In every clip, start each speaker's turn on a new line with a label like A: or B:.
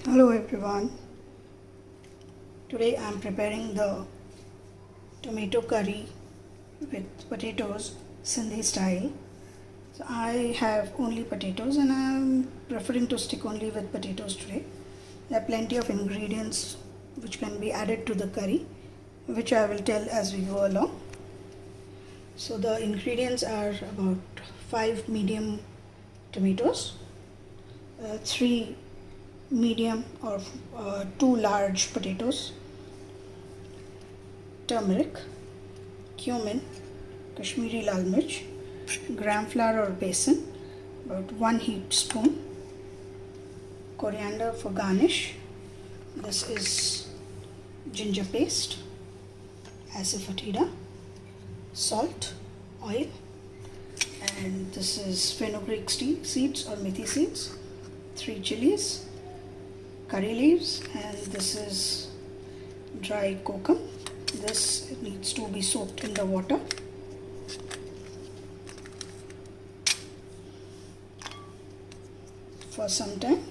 A: Hello everyone. Today I am preparing the tomato curry with potatoes, Sindhi style. So I have only potatoes and I am preferring to stick only with potatoes today. There are plenty of ingredients which can be added to the curry, which I will tell as we go along. So the ingredients are about 5 medium tomatoes, 3 medium or 2 large potatoes, turmeric, cumin, Kashmiri lal mirch, gram flour or besan, about 1 heaped spoon, coriander for garnish. This is ginger paste, asafoetida, salt, oil, and this is fenugreek seeds or methi seeds, 3 chilies, curry leaves, and this is dried kokum. This needs to be soaked in the water. For some time.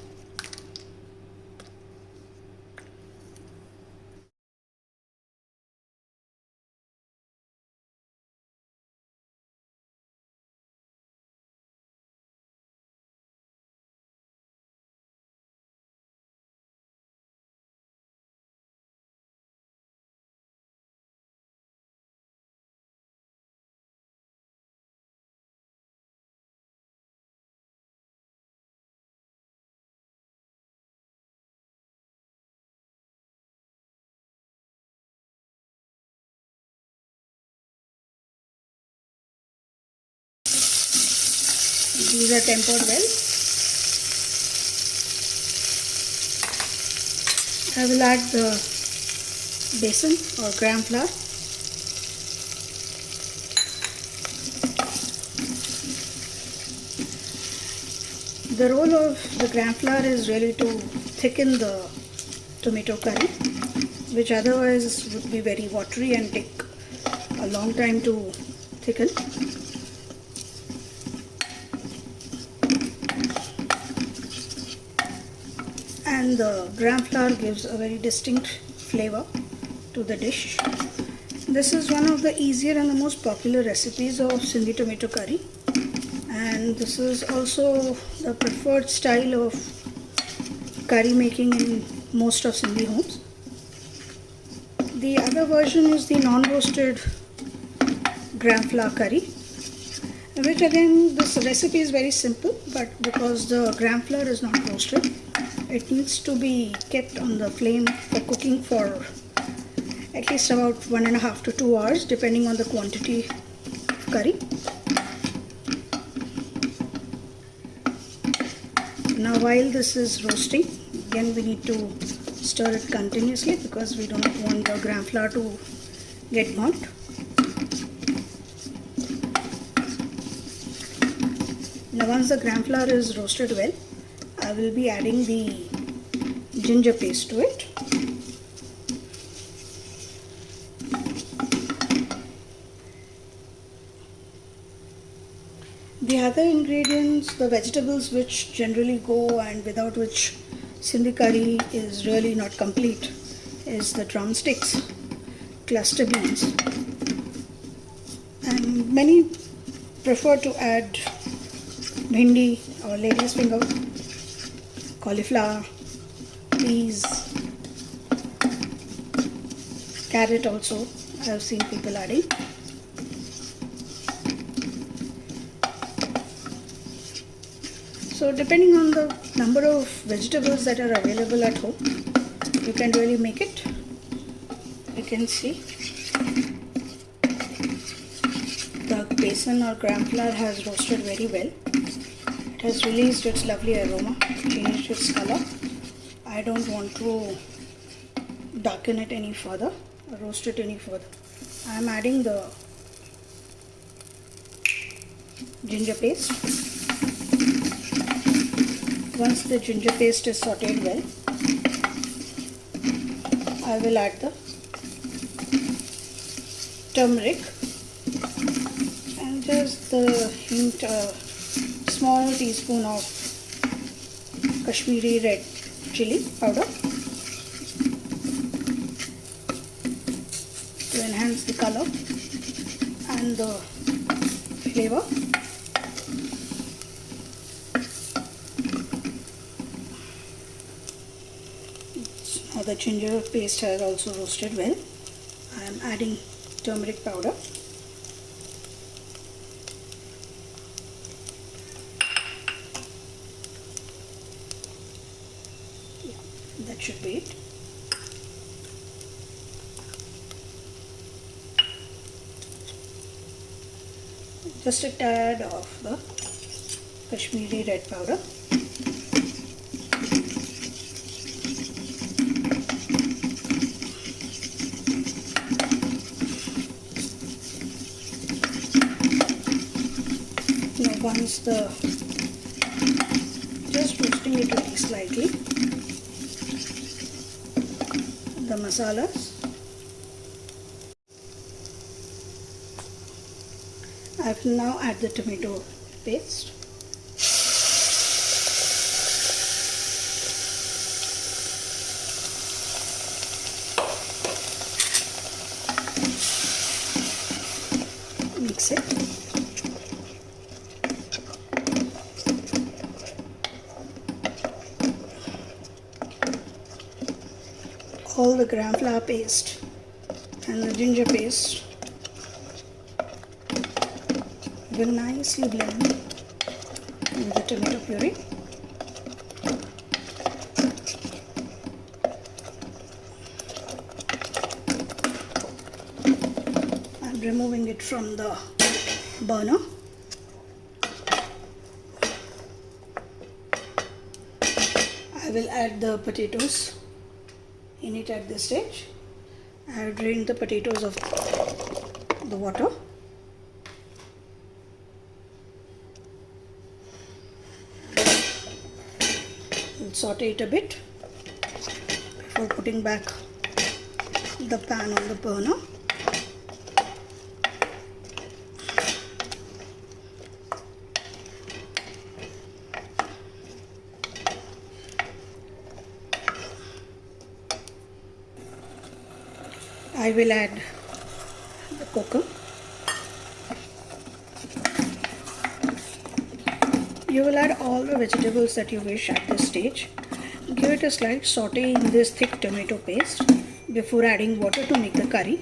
A: These are tempered well. I will add the besan or gram flour. The role of the gram flour is really to thicken the tomato curry, which otherwise would be very watery and take a long time to thicken. And the gram flour gives a very distinct flavor to the dish. This is one of the easier and the most popular recipes of Sindhi tomato curry, and this is also the preferred style of curry making in most of Sindhi homes. The other version is the non-roasted gram flour curry, which again this recipe is very simple, but because the gram flour is not roasted, it needs to be kept on the flame for cooking for at least about 1.5 to 2 hours depending on the quantity of curry. Now while this is roasting, again we need to stir it continuously because we don't want the gram flour to get burnt. Now once the gram flour is roasted well, I will be adding the ginger paste to it. The other ingredients, the vegetables which generally go and without which Sindhi curry is really not complete, is the drumsticks, cluster beans, and many prefer to add bhindi or lady's finger, cauliflower, peas, carrot also I have seen people adding. So depending on the number of vegetables that are available at home, you can really make it. You can see the besan or gram flour has roasted very well. It has released its lovely aroma, changed its color. I don't want to darken it any further or roast it any further. I am adding the ginger paste. Once the ginger paste is sauteed well, I will add the turmeric and just the hint, small teaspoon of Kashmiri red chili powder to enhance the color and the flavor. Now the ginger paste has also roasted well. I am adding turmeric powder. That should be it. Just a tad of the Kashmiri red powder. Now once just roasting it very slightly, the masalas. I will now add the tomato paste. Mix it. All the gram flour paste and the ginger paste will nicely blend with the tomato puree. I'm removing it from the burner. I will add the potatoes in it at this stage. I have drained the potatoes of the water. We'll saute it a bit before putting back the pan on the burner. I will add the cocoa. You will add all the vegetables that you wish at this stage. Give it a slight saute in this thick tomato paste before adding water to make the curry.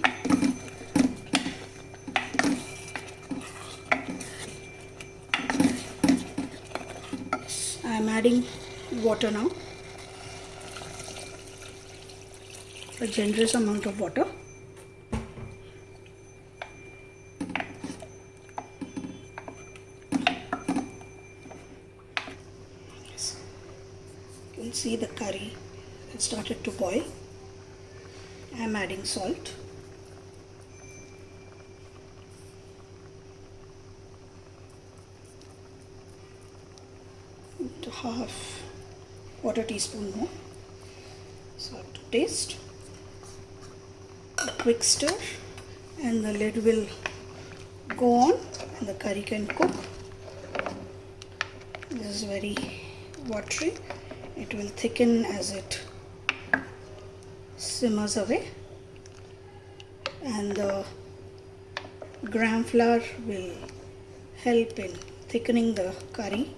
A: I am adding water now, a generous amount of water. You can see the curry has started to boil. I am adding salt. To quarter teaspoon more. Salt to taste. A quick stir and the lid will go on and the curry can cook. This is very watery. It will thicken as it simmers away, and the gram flour will help in thickening the curry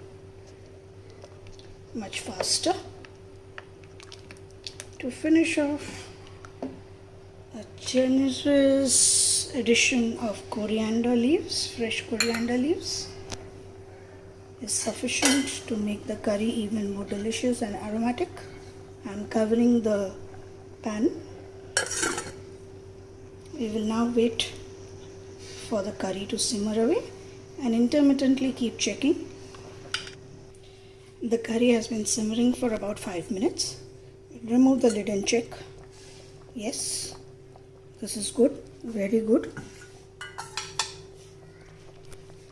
A: much faster. To finish off, a generous addition of coriander leaves, fresh coriander leaves, is sufficient to make the curry even more delicious and aromatic. I am covering the pan. We will now wait for the curry to simmer away and intermittently keep checking. The curry has been simmering for about 5 minutes. Remove the lid and check. Yes, this is good, very good.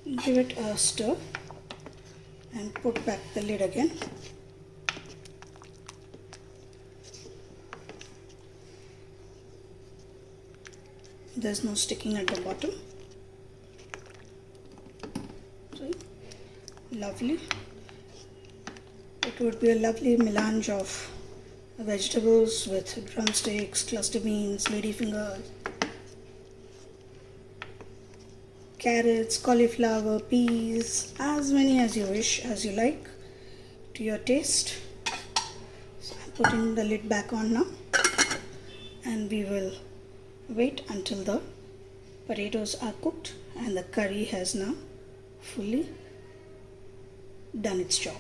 A: Give it a stir and put back the lid again. There's no sticking at the bottom. See? Lovely. It would be a lovely melange of vegetables with drumsticks, cluster beans, ladyfingers, carrots, cauliflower, peas, as many as you wish, as you like, to your taste. So I'm putting the lid back on now, and we will wait until the potatoes are cooked and the curry has now fully done its job.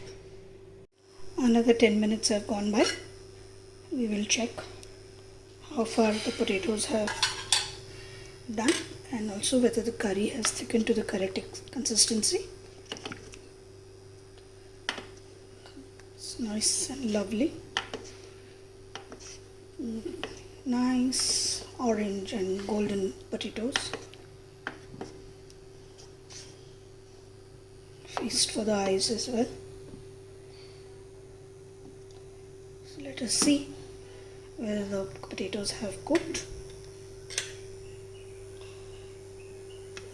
A: Another 10 minutes have gone by. We will check how far the potatoes have done and also whether the curry has thickened to the correct consistency. It's nice and lovely. Nice orange and golden potatoes. Feast for the eyes as well. So let us see whether the potatoes have cooked.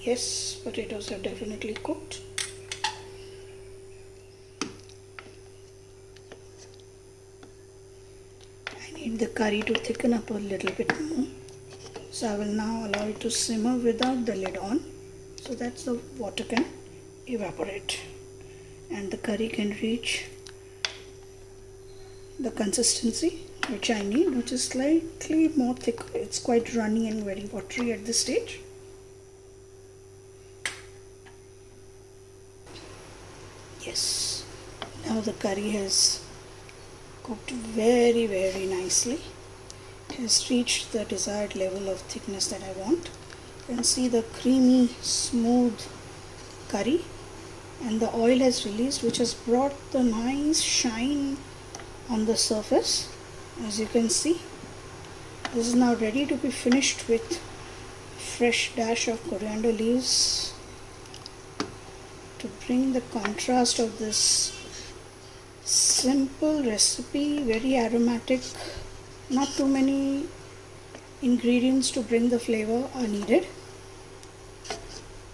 A: Yes, potatoes have definitely cooked. I need the curry to thicken up a little bit more. So I will now allow it to simmer without the lid on, so that the water can evaporate and the curry can reach the consistency which I need, which is slightly more thick. It's quite runny and very watery at this stage. Yes, now the curry has cooked very nicely. It has reached the desired level of thickness that I want. You can see the creamy, smooth curry, and the oil has released, which has brought the nice shine on the surface. As you can see, this is now ready to be finished with fresh dash of coriander leaves to bring the contrast of this simple recipe. Very aromatic, not too many ingredients to bring the flavor are needed.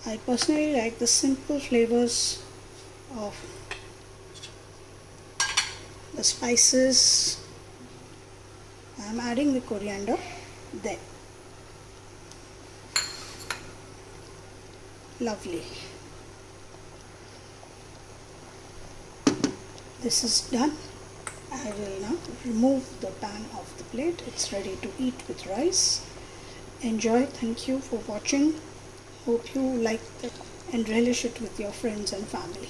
A: I personally like the simple flavors of the spices. I am adding the coriander there. Lovely. This is done. I will now remove the pan off the plate. It's ready to eat with rice. Enjoy. Thank you for watching. Hope you like it and relish it with your friends and family.